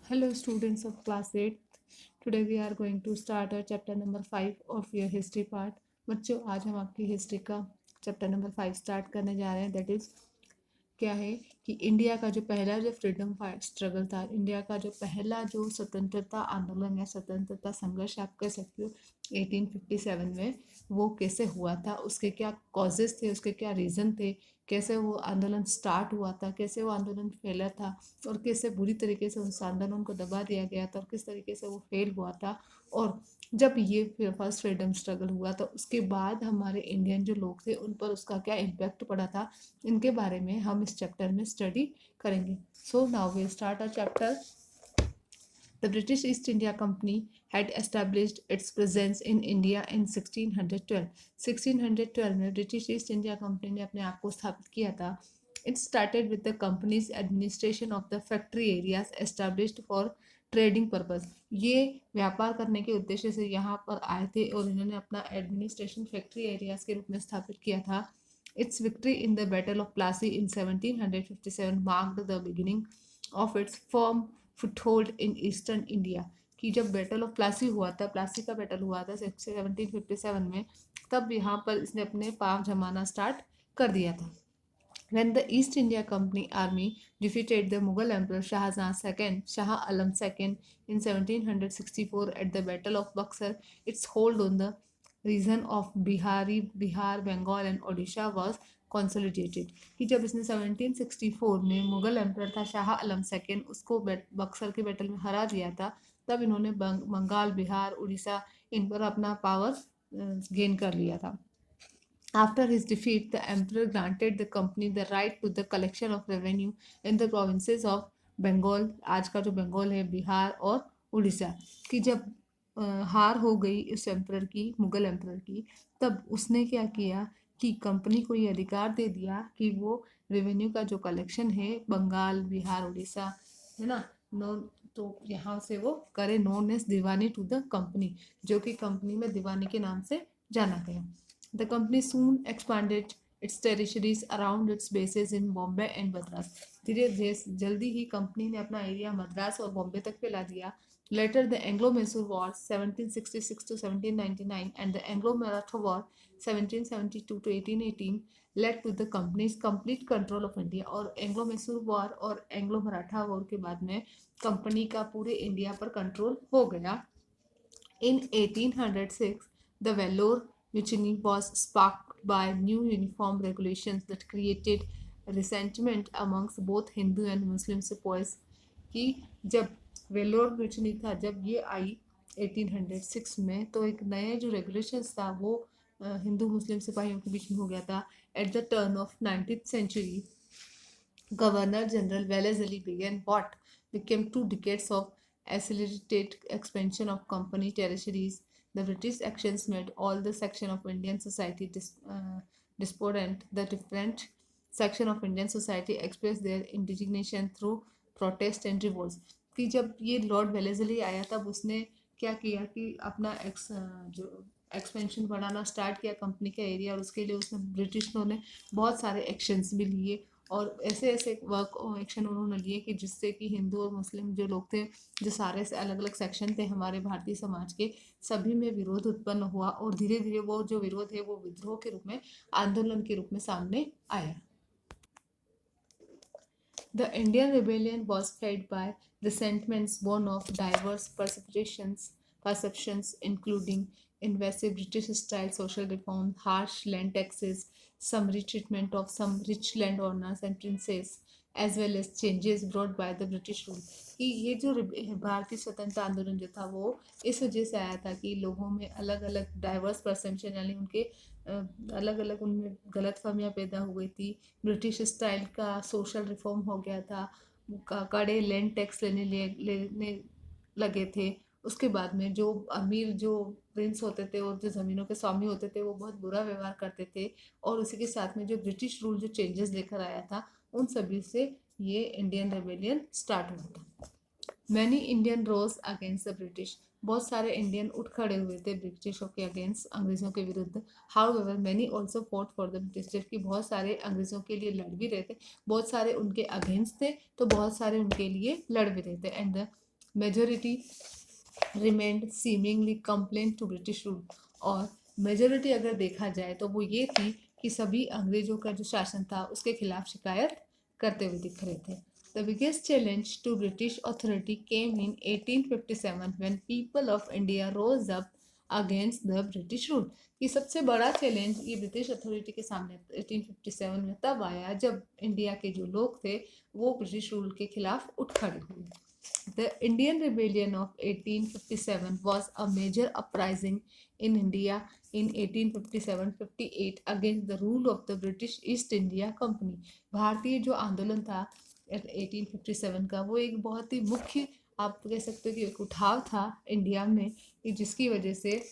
Hello students of class 8. Today we are going to start our chapter number 5 of your history part. बच्चों आज हम आपकी history का chapter number 5 start करने जा रहे हैं. दैट इज़ क्या है कि इंडिया का जो पहला जो फ्रीडम फाइट स्ट्रगल था, इंडिया का जो पहला जो स्वतंत्रता आंदोलन या स्वतंत्रता संघर्ष आप कह सकते हो 1857 में, वो कैसे हुआ था, उसके क्या कॉजेस थे, उसके क्या रीज़न थे, कैसे वो आंदोलन स्टार्ट हुआ था, कैसे वो आंदोलन फैला था और कैसे बुरी तरीके से उस आंदोलन को दबा दिया गया था और किस तरीके से वो फेल हुआ था. और जब ये फर्स्ट फ्रीडम स्ट्रगल हुआ तो उसके बाद हमारे इंडियन जो लोग थे उन पर उसका क्या इम्पैक्ट पड़ा था, इनके बारे में हम इस चैप्टर में स्टडी करेंगे. So now we start a chapter. The British East India Company had established its presence in India in 1612. 1612 में ब्रिटिश ईस्ट इंडिया कंपनी ने अपने आप को स्थापित किया था. It started with the company's administration of the factory areas established for trading purpose. ये व्यापार करने के उद्देश्य से यहाँ पर आए थे और इन्होंने अपना एडमिनिस्ट्रेशन फैक्ट्री एरियाज के रूप में स्थापित किया था. Its victory in the Battle of Plassey in 1757 marked the beginning of its firm foothold in Eastern India. कि जब बैटल ऑफ प्लासी हुआ था, प्लासी का बैटल हुआ था 1757 में, तब यहाँ पर इसने अपने पाँव जमाना स्टार्ट कर दिया था. When the East India Company army defeated the Mughal Emperor Shah Alam II in 1764 at the Battle of Buxar, its hold on the region of Bihar, Bengal and Odisha was consolidated. कि जब इसने 1764 में Mughal emperor था Shah Alam second, उसको बक्सर के battle में हरा दिया था, तब इन्होंने बंगाल, बिहार, उड़ीसा इन पर अपना पावर गेन कर लिया था. After his defeat, the emperor granted the company the right to the collection of revenue in the provinces of Bengal, आज का जो बंगाल है, बिहार और उड़ीसा. कि जब हार हो गई इस एम्प्रर की, मुगल एम्प्रर की, तब उसने क्या किया कि कंपनी को ये अधिकार दे दिया कि वो रेवेन्यू का जो कलेक्शन है बंगाल, बिहार, उड़ीसा है ना, नो, तो यहाँ से वो करे, known as diwani to the company, जो कि कंपनी में दीवानी के नाम से जाना गया. The company soon expanded its territories around its bases in Bombay and Madras. धीरे धीरे जल्दी ही कंपनी ने अपना एरिया मद्रास और बॉम्बे तक फैला दिया. Later the Anglo-Mysore War 1766 to 1799 and the Anglo-Maratha War 1772 to 1818 led to the company's complete control of India. और एंग्लो-मैसूर वॉर और एंग्लो-मराठा वॉर के बाद में कंपनी का पूरे इंडिया पर कंट्रोल हो गया. In 1806 the Vellore Mutiny was sparked by new uniform regulations that created resentment amongst both Hindu and Muslim sepoys. कि जब वेलोर म्यूचनी था, जब ये आई 1806 में, तो एक नए जो रेगुलेशंस था वो हिंदू मुस्लिम सिपाहियों के बीच में हो गया था. At the turn off 19th century, Governor General Wellesley began what became 2 decades of accelerated expansion of company territories. The British actions made all the section of Indian society despondent. The different section of Indian society expressed their indignation through protest and revolts. कि जब ये Lord Wellesley आया तब उसने क्या किया कि अपना जो एक्सपेंशन बढ़ाना स्टार्ट किया कंपनी का एरिया, और उसके लिए उसने ब्रिटिशों ने बहुत सारे एक्शंस भी लिए और ऐसे ऐसे वर्क एक्शन उन्होंने लिए कि जिससे कि हिंदू और मुस्लिम जो लोग थे, जो सारे से अलग अलग सेक्शन थे हमारे भारतीय समाज के, सभी में विरोध उत्पन्न हुआ और धीरे धीरे वो जो विरोध है वो विद्रोह के रूप में, आंदोलन के रूप में सामने आया. The Indian rebellion was fed by resentments born of diverse perceptions including invasive British-style social reform, harsh land taxes, summary treatment of some rich landowners and princes, as well as changes brought by the British rule. कि ये जो भारतीय स्वतंत्रता आंदोलन जो था वो इस वजह से आया था कि लोगों में अलग अलग डाइवर्स परसेप्शन, यानी उनके अलग अलग उनमें गलत फहमियाँ पैदा हो गई थी. ब्रिटिश स्टाइल का सोशल रिफॉर्म हो गया था, कड़े लैंड टैक्स लेने लगे थे. उसके बाद में जो अमीर जो प्रिंस होते थे और जो ज़मीनों के स्वामी होते थे वो बहुत बुरा व्यवहार करते थे, और उसी के साथ में जो ब्रिटिश रूल जो चेंजेस लेकर आया था, उन सभी से ये इंडियन रेबेलियन स्टार्ट हुआ था. Many Indian rose against the British. बहुत सारे इंडियन उठ खड़े हुए थे ब्रिटिशों के अगेंस्ट, अंग्रेज़ों के विरुद्ध. However many also fought for the British. जबकि बहुत सारे अंग्रेज़ों के लिए लड़ भी रहे थे, बहुत सारे उनके अगेंस्ट थे तो बहुत सारे उनके लिए लड़ भी रहे थे. And the majority remained seemingly compliant to British rule. और मेजोरिटी अगर देखा जाए तो वो ये थी कि सभी अंग्रेजों का जो शासन था उसके खिलाफ शिकायत करते हुए दिख रहे थे। The biggest challenge to British authority came in 1857 when people of India rose up against the British rule। ये सबसे बड़ा चैलेंज ये ब्रिटिश अथॉरिटी के सामने 1857 में तब आया जब इंडिया के जो लोग थे वो ब्रिटिश रूल के खिलाफ उठ खड़े हुए। The Indian Rebellion of 1857 was a major uprising in India in 1857-58 against the rule of the British East India Company। भारतीय जो आंदोलन था 1857 का वो एक बहुत ही मुख्य आप कह सकते हो कि एक उठाव था इंडिया में कि जिसकी वजह से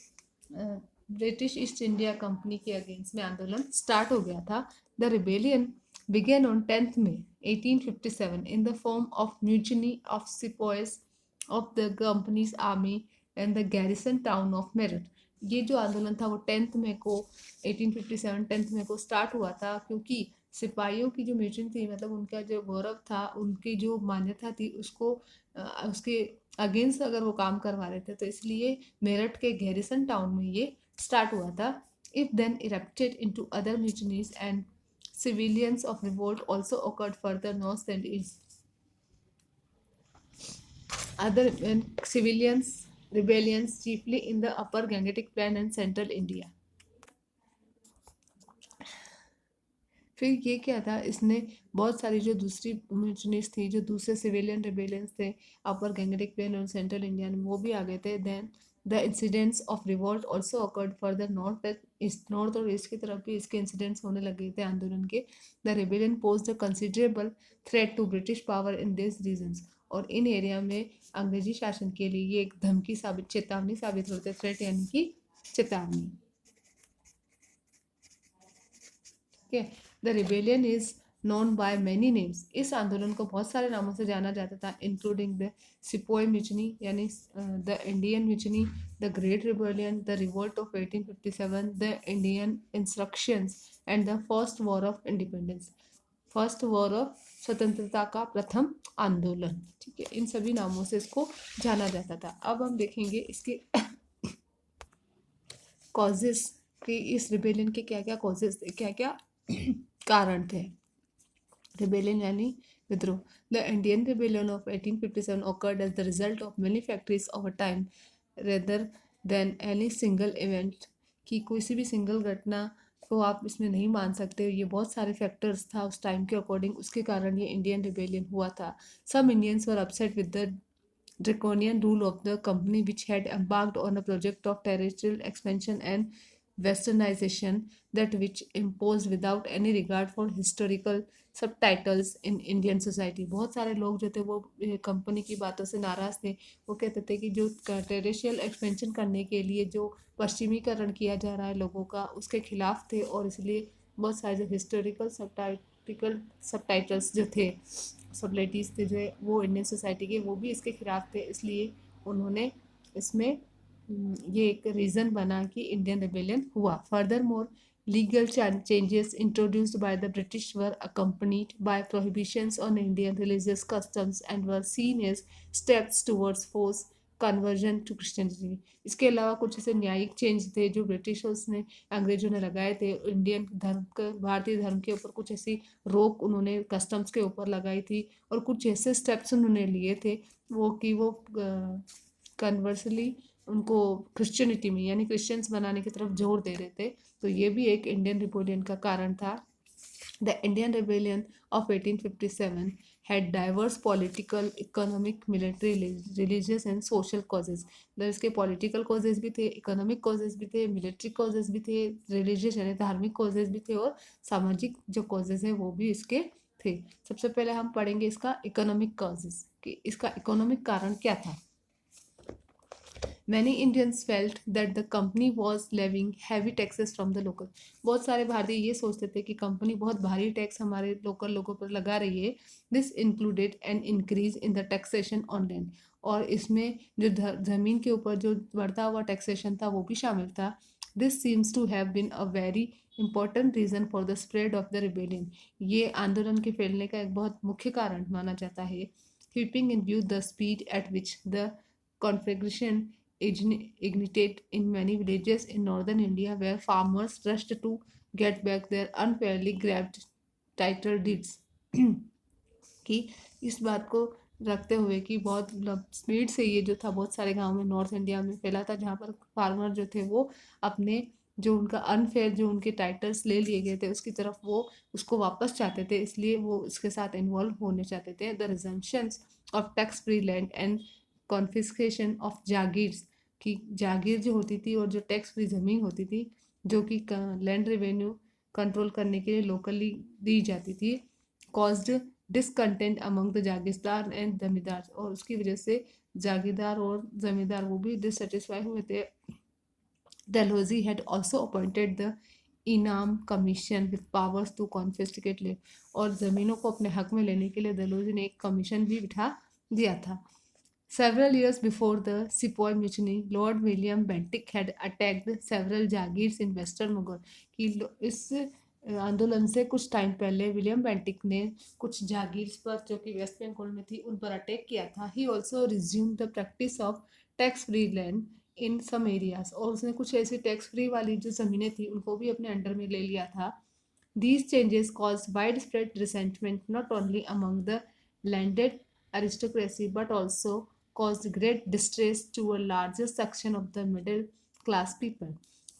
ब्रिटिश ईस्ट इंडिया कंपनी के अगेंस्ट में आंदोलन स्टार्ट हो गया था। The rebellion began on 10th May 1857 in the form of mutiny of sepoys of the company's army and the garrison town of Meerut। ये जो आंदोलन था वो 10th मई को 1857 10th मई को स्टार्ट हुआ था क्योंकि सिपाहियों की जो म्यूचुन थी मतलब उनका जो गौरव था उनकी जो मान्यता थी उसको उसके अगेंस्ट अगर वो काम करवा रहे थे तो इसलिए मेरठ के गैरिसन टाउन में ये स्टार्ट हुआ था। If then erupted into other mutinies and civilians of revolt also occurred further north and east। Other civilians rebellions chiefly in the upper Gangetic Plain and central India। फिर ये क्या था इसने बहुत सारी जो दूसरी म्यूचुनीज थी जो दूसरे सिविलियन रिबेलियंस थे अपर गैंगेटिक प्लेन और सेंट्रल इंडिया में वो भी आ गए थे। Then the incidents of revolt also occurred further north east north और ईस्ट की तरफ भी इसके इंसिडेंट्स होने लगे थे आंदोलन के। The rebellion posed a considerable threat to British power in this regions. और इन एरिया में अंग्रेजी शासन के लिए ये एक धमकी साबित चेतावनी साबित होते थ्रेट यानी कि चेतावनी। ठीक है। The rebellion is known by many names. इस आंदोलन को बहुत सारे नामों से जाना जाता था इंक्लूडिंग द सिपोई म्यूचनी यानी the Indian mutiny, the great rebellion, the revolt of 1857, the Indian instructions and the first war of independence. First war of स्वतंत्रता का प्रथम आंदोलन। ठीक है, इन सभी नामों से इसको जाना जाता था। अब हम देखेंगे इसके कॉजेस कि इस रिबेलियन के क्या क्या कॉजेस थे, क्या क्या कारण थे। रिबेलियन यानी विद्रोह। The Indian rebellion of 1857 occurred as the result of many factors over time rather than any single event। कि कोई सी भी सिंगल घटना को आप इसमें नहीं मान सकते, ये बहुत सारे फैक्टर्स था उस टाइम के अकॉर्डिंग, उसके कारण ये इंडियन रिबेलियन हुआ था। Some Indians were upset with the draconian rule of the company which had embarked on a project of territorial expansion and westernization that which imposed without any regard for historical subtitles in Indian society। बहुत सारे लोग जो थे वो company की बातों से नाराज थे। वो कहते थे कि जो टेरिटोरियल एक्सपेंशन करने के लिए जो पश्चिमीकरण किया जा रहा है लोगों का उसके खिलाफ थे और इसलिए बहुत सारे जो हिस्टोरिकल सबटाइटल्स जो थे सबलेटिस थे जो वो इंडियन सोसाइटी के वो भी इसके खिलाफ थे। इसलिए उन्होंने इसमें ये एक रीज़न बना कि इंडियन रिबेलियन हुआ। Further more legal changes introduced by the British were accompanied by prohibitions on Indian religious customs and were seen as steps towards forced conversion to Christianity. इसके अलावा कुछ ऐसे न्यायिक चेंज थे जो ब्रिटिशर्स ने अंग्रेजों ने लगाए थे इंडियन धर्म के भारतीय धर्म के ऊपर, कुछ ऐसी रोक उन्होंने कस्टम्स के ऊपर लगाई थी और कुछ ऐसे स्टेप्स उन्होंने लिए थे वो कि वो कन्वर्सली उनको क्रिश्चियनिटी में यानी क्रिश्चियंस बनाने की तरफ जोर दे रहे थे। तो ये भी एक इंडियन रिबेलियन का कारण था। The Indian rebellion of 1857 had diverse political, economic, military, religious and social causes। इसके political causes भी थे, economic causes भी थे, military causes भी थे, religious यानी धार्मिक causes भी थे और सामाजिक जो causes हैं वो भी इसके थे। सबसे पहले हम पढ़ेंगे इसका economic causes कि इसका economic कारण क्या था। Many Indians felt that the company was levying heavy taxes from the local। बहुत सारे भारतीय ये सोचते थे कि कंपनी बहुत भारी टैक्स हमारे लोकल लोगों पर लगा रही है। This included an increase in the taxation on land। और इसमें जो ज़मीन के ऊपर जो बढ़ता हुआ टैक्सेशन था वो भी शामिल था। This seems to have been a very important reason for the spread of the rebellion। ये आंदोलन के फैलने का एक बहुत मुख्य कारण माना जाता है keeping in view the speed at which the conflagration ignited in many villages in northern India, where farmers rushed to get back their unfairly grabbed title deeds. कि इस बात को रखते हुए कि बहुत स्पीड से ये जो था बहुत सारे गांव में नॉर्थ इंडिया में फैला था, जहाँ पर फार्मर जो थे वो अपने जो उनका अनफेयर जो उनके टाइटल्स ले लिए गए थे उसकी तरफ वो उसको वापस चाहते थे, इसलिए वो इसके साथ इन्वॉल्व होने चाहते थे। The resumptions of tax free land and confiscation of jagirs, की जागीर जो होती थी और जो टैक्स फ्री ज़मीन होती थी जो कि लैंड रेवेन्यू कंट्रोल करने के लिए लोकली दी जाती थी, caused discontent among the jagirdar and zamindar, और उसकी वजह से जागीरदार और जमींदार वो भी डिससेटिस्फाई हुए थे। Dalhousie had also appointed the inam commission with powers to confiscate land, और ज़मीनों को अपने हक में लेने के लिए डलहौजी ने एक कमीशन भी बिठा दिया था। Several years before the Sepoy Mutiny, Lord William Bentinck had attacked several jagirs in Western Bengal, कि इस आंदोलन से कुछ टाइम पहले विलियम बेंटिक ने कुछ जागीर्स पर जो कि वेस्ट बंगाल में थी उन पर अटैक किया था। He also resume the practice of tax free land in some areas, और उसने कुछ ऐसी टैक्स फ्री वाली जो ज़मीनें थी उनको भी अपने अंडर में ले लिया था। These changes cause wide spread resentment not only among the landed aristocracy but also caused great distress to a larger section of the middle class people,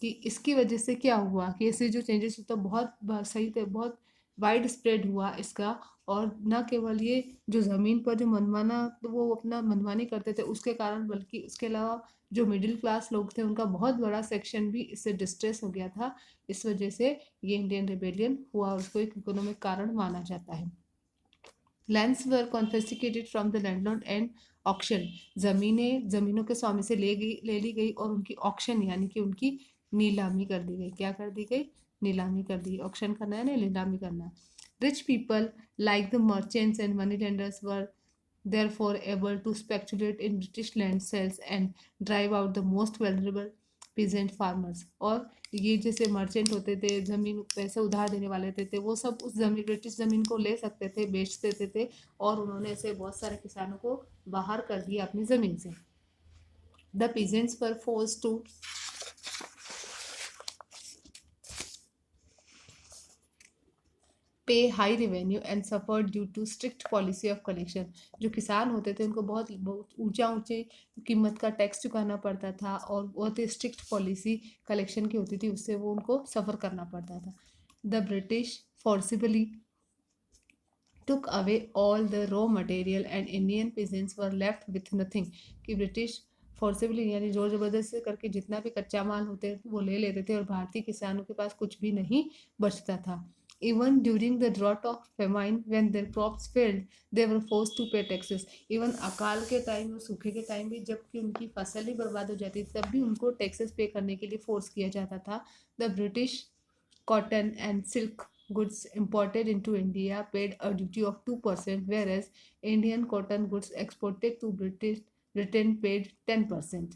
कि इसकी वजह से क्या हुआ कि ऐसे जो चेंजेस होता बहुत सही थे, बहुत वाइड स्प्रेड हुआ इसका, और न केवल ये जो ज़मीन पर जो मनमाना तो वो अपना मनमानी करते थे उसके कारण, बल्कि उसके अलावा जो मिडिल क्लास लोग थे उनका बहुत बड़ा सेक्शन भी इससे डिस्ट्रेस हो गया था। इस वजह से ये इंडियन रिबेलियन हुआ, उसको एक इकोनॉमिक कारण माना जाता है। Lands were confiscated from the landlord and auction, ज़मीनों के स्वामी से ले ली गई और उनकी ऑक्शन यानी कि उनकी नीलामी कर दी गई। क्या कर दी गई? नीलामी कर दी। ऑक्शन करना है ना, नीलामी करना। Rich people like the merchants and money lenders were therefore able to speculate in British land sales and drive out the most vulnerable peasant farmers, और ये जैसे मर्चेंट होते थे, ज़मीन पैसे उधार देने वाले थे वो सब उस ज़मीन ब्रिटिश ज़मीन को ले सकते थे, बेच देते थे, और उन्होंने ऐसे बहुत सारे किसानों को बाहर कर दिया अपनी ज़मीन से। The peasants were forced to pay high revenue and suffer due to strict policy of collection, जो किसान होते थे उनको बहुत ऊंचे कीमत का टैक्स चुकाना पड़ता था और बहुत ही स्ट्रिक्ट पॉलिसी कलेक्शन की होती थी, उससे वो उनको सफ़र करना पड़ता था। The British forcibly took away all the raw material and Indian peasants were left with nothing, कि ब्रिटिश फोर्सिबली यानी जोर ज़बरदस्ती करके जितना भी कच्चा माल होते वो ले लेते थे और भारतीय किसानों के पास कुछ भी नहीं बचता था। Even during the drought of famine, when their crops failed, they were forced to pay taxes. Even अकाल के टाइम और सूखे के टाइम भी जबकि उनकी फसल ही बर्बाद हो जाती थी तब भी उनको टैक्सेस पे करने के लिए फोर्स किया जाता था। The British cotton and silk goods imported into India paid a duty of 2%, whereas Indian cotton goods exported to Britain paid 10%.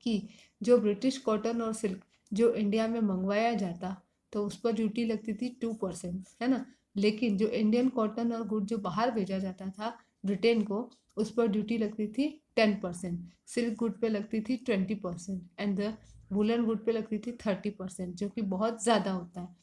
कि जो ब्रिटिश कॉटन और सिल्क जो इंडिया में मंगवाया जाता तो उस पर ड्यूटी लगती थी 2%, है ना, लेकिन जो इंडियन कॉटन और गुड जो बाहर भेजा जाता था ब्रिटेन को उस पर ड्यूटी लगती थी 10%, सिल्क गुड पे लगती थी 20% एंड द वुलन गुड पे लगती थी 30%, जो कि बहुत ज़्यादा होता है।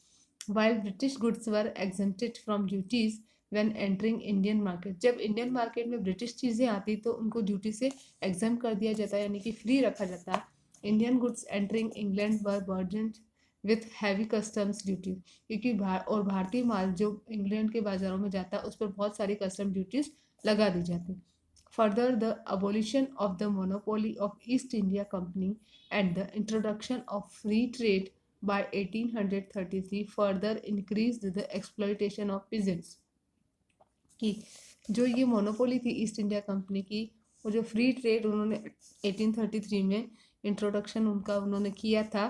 While British goods were exempted from duties when entering Indian market, जब इंडियन मार्केट में ब्रिटिश चीज़ें आती तो उनको ड्यूटी से एग्जाम कर दिया जाता यानी कि फ्री रखा जाता। Indian goods entering England were burdened with heavy customs duty, क्योंकि और भारतीय माल जो इंग्लैंड के बाज़ारों में जाता है उस पर बहुत सारी कस्टम ड्यूटीज़ लगा दी जाती। Further the abolition of the monopoly of east India company and the introduction of free trade by 1833 further increased the exploitation of peasants, कि जो ये मोनोपोली थी ईस्ट इंडिया कंपनी की, वो जो फ्री ट्रेड उन्होंने 1833 में इंट्रोडक्शन उनका उन्होंने किया था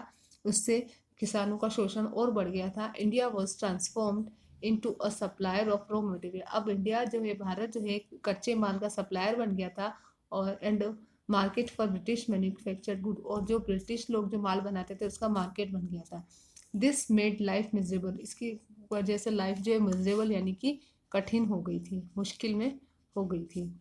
उससे किसानों का शोषण और बढ़ गया था। India was transformed into a supplier of raw material, अब इंडिया जो है भारत जो है कच्चे माल का सप्लायर बन गया था और and market for British manufactured good, और जो ब्रिटिश लोग जो माल बनाते थे उसका मार्केट बन गया था। दिस मेड लाइफ मिजरेबल, इसकी वजह से लाइफ जो है मिजरेबल यानी कि कठिन हो गई थी, मुश्किल में हो गई थी।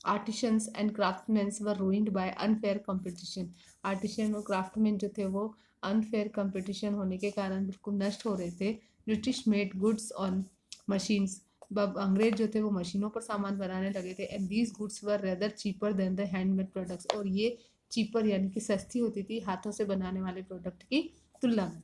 Artisans and craftsman were ruined by unfair competition. Artisan और क्राफ्टमैन जो थे वो अनफेयर कंपटीशन होने के कारण बिल्कुल नष्ट हो रहे थे। British made goods on machines. अंग्रेज जो थे वो मशीनों पर सामान बनाने लगे थे। And these goods were rather cheaper than the handmade products. और ये चीपर यानी कि सस्ती होती थी हाथों से बनाने वाले प्रोडक्ट की तुलना में।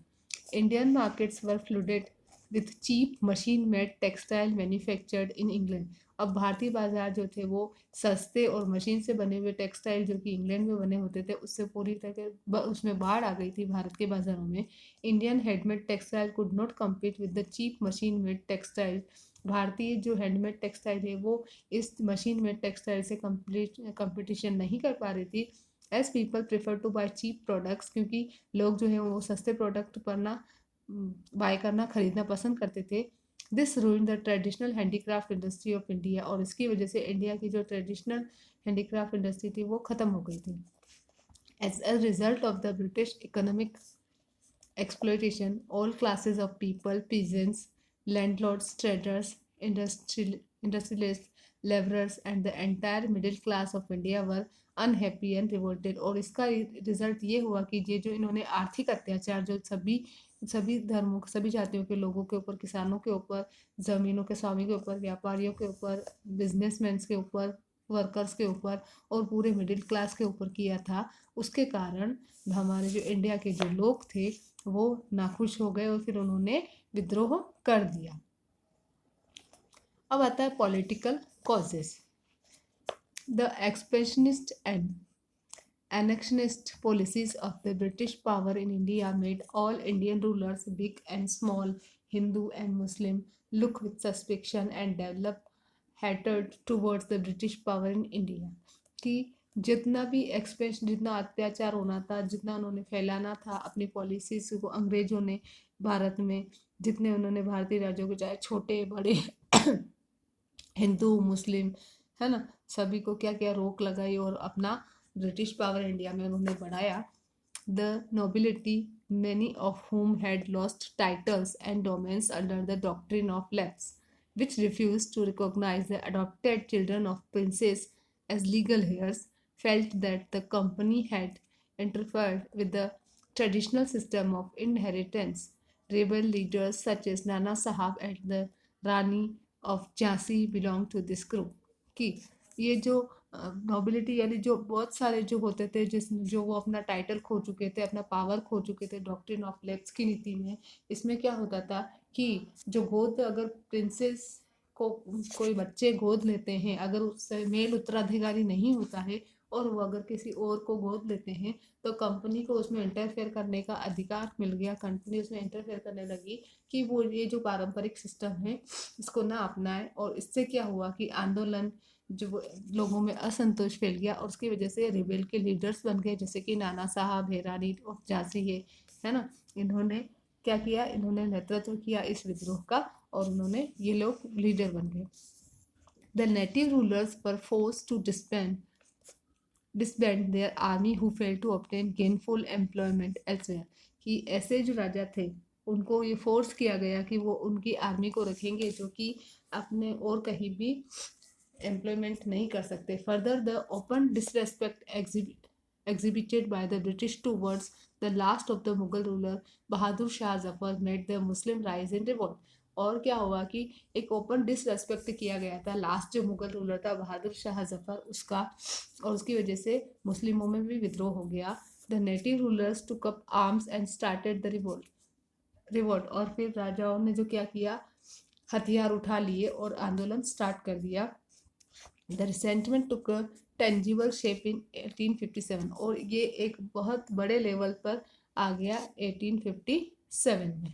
Indian markets were flooded with cheap machine made textile manufactured in England. अब भारतीय बाजार जो थे वो सस्ते और मशीन से बने हुए टेक्सटाइल जो कि इंग्लैंड में बने होते थे उससे पूरी तरह उसमें बाढ़ आ गई थी भारत के बाजारों में। Indian handmade textile could not compete with the cheap machine made textile. भारतीय जो हैंडमेड टेक्सटाइल है वो इस मशीन मेड टेक्सटाइल से कंपटीशन नहीं कर पा रही थी। As people prefer to buy cheap products, क्योंकि लोग जो है वो सस्ते प्रोडक्ट पर ना बाय करना खरीदना पसंद करते थे। This ruined the traditional handicraft industry of India. और इसकी वजह से इंडिया की जो ट्रेडिशनल हैंडीक्राफ्ट इंडस्ट्री थी वो ख़त्म हो गई थी। As a result of the British economic exploitation, all classes of people, peasants, landlords, traders, industrialists, laborers, and the entire middle class of India were unhappy and revolted। और इसका result ये हुआ कि ये जो इन्होंने आर्थिक अत्याचार जो सभी धर्मों सभी जातियों के लोगों के ऊपर, किसानों के ऊपर, ज़मीनों के स्वामी के ऊपर, व्यापारियों के ऊपर, बिजनेसमैन के ऊपर, वर्कर्स के ऊपर और पूरे मिडिल क्लास के ऊपर किया था, उसके कारण हमारे जो इंडिया के जो लोग थे वो नाखुश हो गए और फिर उन्होंने विद्रोह कर दिया। अब आता है political causes. The expansionist and annexionist policies of the British power in India made all Indian rulers, big and small, Hindu and Muslim, look with suspicion and develop hatred towards the British power in India। कि जितना भी expansion, जितना अत्याचार होना था, जितना उन्होंने फैलाना था अपनी पॉलिसीज को अंग्रेजों ने भारत में, जितने उन्होंने भारतीय राज्यों को चाहे छोटे बड़े हिंदू मुस्लिम है ना सभी को क्या क्या रोक लगाई और अपना ब्रिटिश पावर इंडिया में उन्होंने बढ़ाया। The nobility, many of whom had lost titles and domains under the doctrine of lapse, which refused to recognize the adopted children of princes as legal heirs, felt that the company had interfered with the traditional system of inheritance. Rebel leaders such as Nana Sahab and the Rani of Jhansi belonged to this group। कि ये जो nobility यानी जो बहुत सारे जो होते थे जो वो अपना टाइटल खो चुके थे, अपना पावर खो चुके थे डॉक्ट्रिन ऑफ लेप्स की नीति में। इसमें क्या होता था कि जो गोद अगर प्रिंसेस को कोई बच्चे गोद लेते हैं, अगर उससे मेल उत्तराधिकारी नहीं होता है और वो अगर किसी और को गोद लेते हैं तो कंपनी को उसमें इंटरफेयर करने का अधिकार मिल गया। कंपनी उसमें इंटरफेयर करने लगी कि वो ये जो पारंपरिक सिस्टम है इसको ना अपनाए। और इससे क्या हुआ कि आंदोलन जो लोगों में असंतोष फैल गया और उसकी वजह से रिबेल के लीडर्स बन गए, जैसे कि नाना साहब है, रानी ऑफ झांसी है ना। इन्होंने क्या किया, इन्होंने नेतृत्व किया इस विद्रोह का और उन्होंने ये लोग लीडर बन गए। The native rulers were forced to disband their army who failed to obtain gainful employment elsewhere। कि ऐसे जो राजा थे उनको ये फोर्स किया गया कि वो उनकी आर्मी को रखेंगे जो कि अपने और कहीं भी एम्प्लॉयमेंट नहीं कर सकते। Further the open disrespect exhibited by the British towards the last of the Mughal ruler Bahadur Shah Zafar made the Muslim rise in revolt। और क्या हुआ कि एक ओपन डिसरेस्पेक्ट किया गया था लास्ट जो मुगल रूलर था बहादुर शाह जफर उसका, और उसकी वजह से मुस्लिमों में भी विद्रोह हो गया। The native rulers took up arms and started the revolt. और फिर राजाओं ने जो क्या किया, हथियार उठा लिए और आंदोलन स्टार्ट कर दिया। The resentment took tangible shape in 1857। और ये एक बहुत बड़े लेवल पर आ गया 1857 में।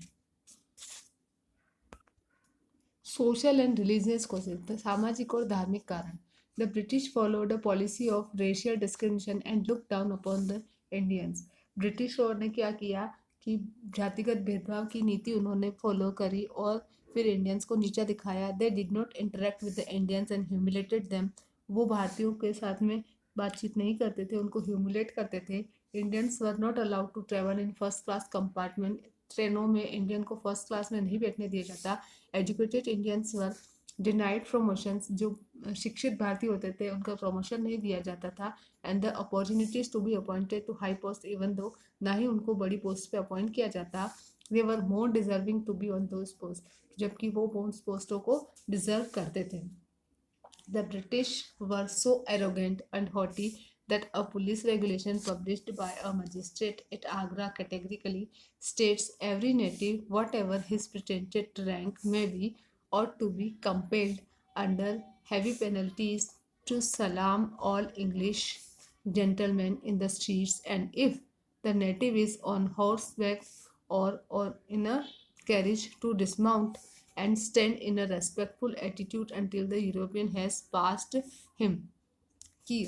सोशल एंड रिलीजियस कॉजेज, सामाजिक और धार्मिक कारण। The British followed a policy of racial discrimination and look down upon the Indians. British और ने क्या किया कि जातिगत भेदभाव की नीति उन्होंने फॉलो करी और फिर इंडियंस को नीचा दिखाया। They did not interact with the Indians and humiliated them. वो भारतीयों के साथ में बातचीत नहीं करते थे, उनको ह्यूमिलेट करते थे। Indians were not allowed to travel in first class compartment. ट्रेनों में इंडियन को फर्स्ट क्लास में नहीं बैठने दिया जाता। Educated Indians were denied promotions, जो शिक्षित भारतीय होते थे उनका प्रमोशन नहीं दिया जाता था, and the opportunities to be appointed to high post even though, ना ही उनको बड़ी पोस्ट पे अपॉइंट किया जाता, they were more deserving to be on those post, जबकि वो पोस्टों को डिजर्व करते थे. The British were so arrogant and haughty that a police regulation published by a magistrate at Agra categorically states every native, whatever his pretended rank may be, ought to be compelled under heavy penalties to salam all English gentlemen in the streets, and if the native is on horseback or in a carriage, to dismount and stand in a respectful attitude until the European has passed him. कि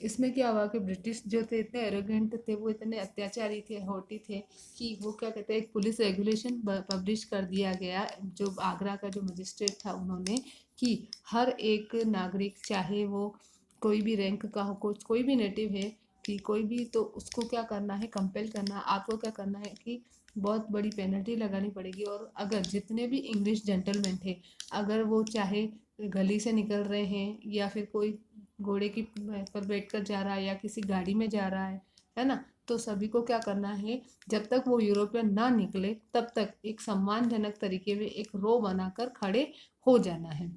इसमें क्या हुआ कि British जो थे इतने arrogant थे, वो इतने अत्याचारी थे, हॉटी थे, कि वो क्या कहते हैं, एक पुलिस रेगुलेशन पब्लिश कर दिया गया, जो आगरा का जो मजिस्ट्रेट था उन्होंने, कि हर एक नागरिक, चाहे वो कोई भी रैंक का हो, कोई भी नेटिव है, कि कोई भी, तो उसको क्या करना है, कंपेल करना, आपको क्या करना है कि बहुत बड़ी पेनल्टी लगानी पड़ेगी. और अगर जितने भी इंग्लिश जेंटलमैन थे, अगर वो चाहे गली से निकल रहे हैं या फिर कोई घोड़े की पर बैठकर जा रहा है या किसी गाड़ी में जा रहा है ना, तो सभी को क्या करना है, जब तक वो यूरोपियन ना निकले तब तक एक सम्मानजनक तरीके में एक रो बनाकर खड़े हो जाना है.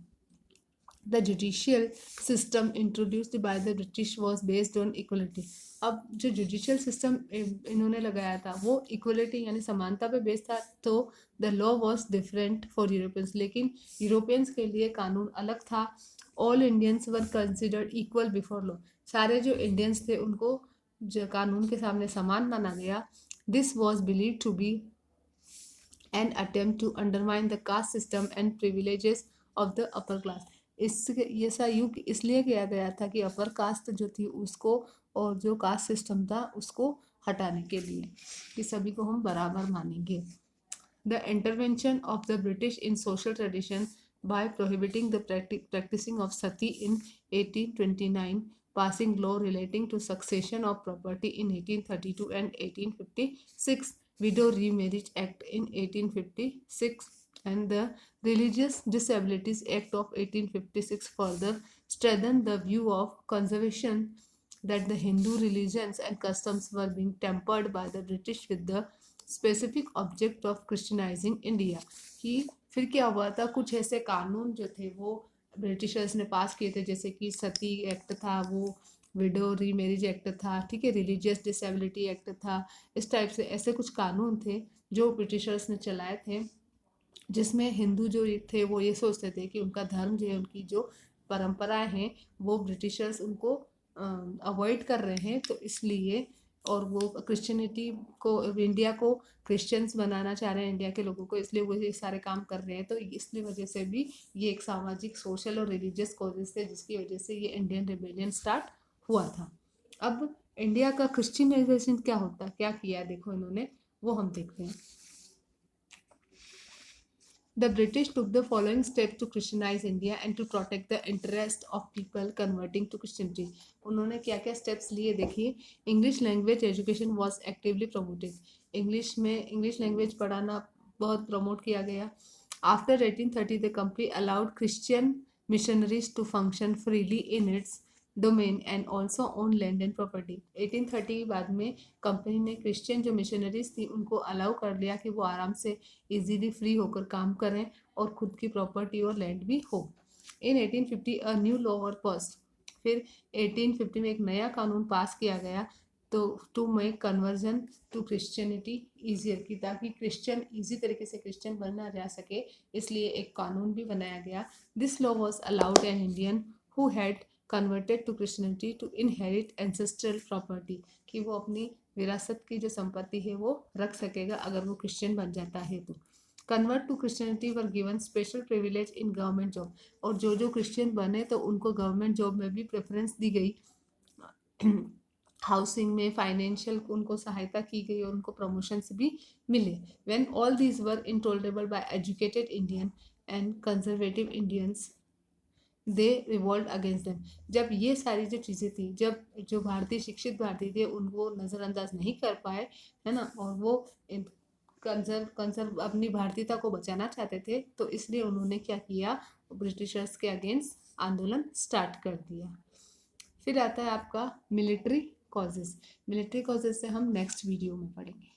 The judicial system introduced by the British was based on equality. अब जो जुडिशियल सिस्टम इन्होंने लगाया था वो इक्वलिटी यानी समानता पे बेस्ड था, तो the law was different for Europeans, लेकिन यूरोपियंस के लिए कानून अलग था. All Indians were considered equal before law, सारे जो इंडियंस थे उनको जो कानून के सामने समान माना गया. This was believe to be an attempt to undermine the caste system and privileges of the upper class. ये सा युग इसलिए किया गया था कि अपर कास्ट जो थी उसको, और जो कास्ट सिस्टम था उसको हटाने के लिए, कि सभी को हम बराबर मानेंगे. The intervention of the British in social tradition by prohibiting the practicing of sati in 1829, passing law relating to succession of property in 1832 and 1856, Widow Remarriage Act in 1856, and the Religious Disabilities Act of 1856 further strengthened the view of conservation that the Hindu religions and customs were being tempered by the British with the specific object of Christianizing India. कि फिर क्या हुआ था, कुछ ऐसे कानून जो थे वो ब्रिटिशर्स ने पास किए थे, जैसे कि सती एक्ट था, वो विडो रीमैरिज एक्ट था, ठीक है, रिलीजियस डिसेबिलिटी एक्ट था, इस टाइप से ऐसे कुछ कानून थे जो ब्रिटिशर्स ने चलाए थे, जिसमें हिंदू जो थे वो ये सोचते थे कि उनका धर्म जो है, उनकी जो परंपराएं हैं वो ब्रिटिशर्स उनको अवॉइड कर रहे हैं, तो इसलिए, और वो क्रिश्चियनिटी को, इंडिया को क्रिश्चियंस बनाना चाह रहे हैं इंडिया के लोगों को, इसलिए वो ये सारे काम कर रहे हैं. तो इसलिए वजह से भी ये एक सामाजिक, सोशल और रिलीजियस कॉजेज थे जिसकी वजह से ये इंडियन रिबेलियन स्टार्ट हुआ था. अब इंडिया का क्रिश्चियनाइजेशन क्या होता, क्या किया है, देखो इन्होंने, वो हम देखते हैं. The British took the following steps to Christianize India and to protect the interest of people converting to Christianity. उन्होंने क्या क्या स्टेप्स लिए, देखिए. English language education was actively promoted, English language पढ़ाना बहुत प्रमोट किया गया. After 1830 the company allowed Christian missionaries to function freely in its domain and also own land and property. 1830 के बाद में कंपनी ने क्रिश्चियन जो मिशनरीज थी उनको अलाउ कर लिया कि वो आराम से इजीली फ्री होकर काम करें और खुद की प्रॉपर्टी और लैंड भी हो. इन 1850 a new law were passed, फिर 1850 में एक नया कानून पास किया गया, तो to make conversion to Christianity easier, की ताकि क्रिश्चियन ईजी तरीके से क्रिश्चियन बनना जा सके, इसलिए एक कानून भी बनाया गया. This law was allowed an Indian who had converted to Christianity to inherit ancestral property, कि वो अपनी विरासत की जो संपत्ति है वो रख सकेगा अगर वो क्रिश्चियन बन जाता है तो. Convert to Christianity were given special privilege in government job, और जो क्रिश्चियन बने तो उनको गवर्नमेंट जॉब में भी प्रेफरेंस दी गई, हाउसिंग में फाइनेंशियल उनको सहायता की गई और उनको प्रमोशंस भी मिले. When all these were intolerable by educated Indian and conservative Indians they revolt against them. जब ये सारी जो चीज़ें थी, जब जो भारतीय शिक्षित भारतीय थे उनको नज़रअंदाज नहीं कर पाए, है ना, और वो कंजर्व अपनी भारतीयता को बचाना चाहते थे, तो इसलिए उन्होंने क्या किया, ब्रिटिशर्स के अगेंस्ट आंदोलन स्टार्ट कर दिया। फिर आता है आपका मिलिट्री कॉजेस। मिलिट्री कॉजेस से हम नेक्स्ट वीडियो में पढ़ेंगे।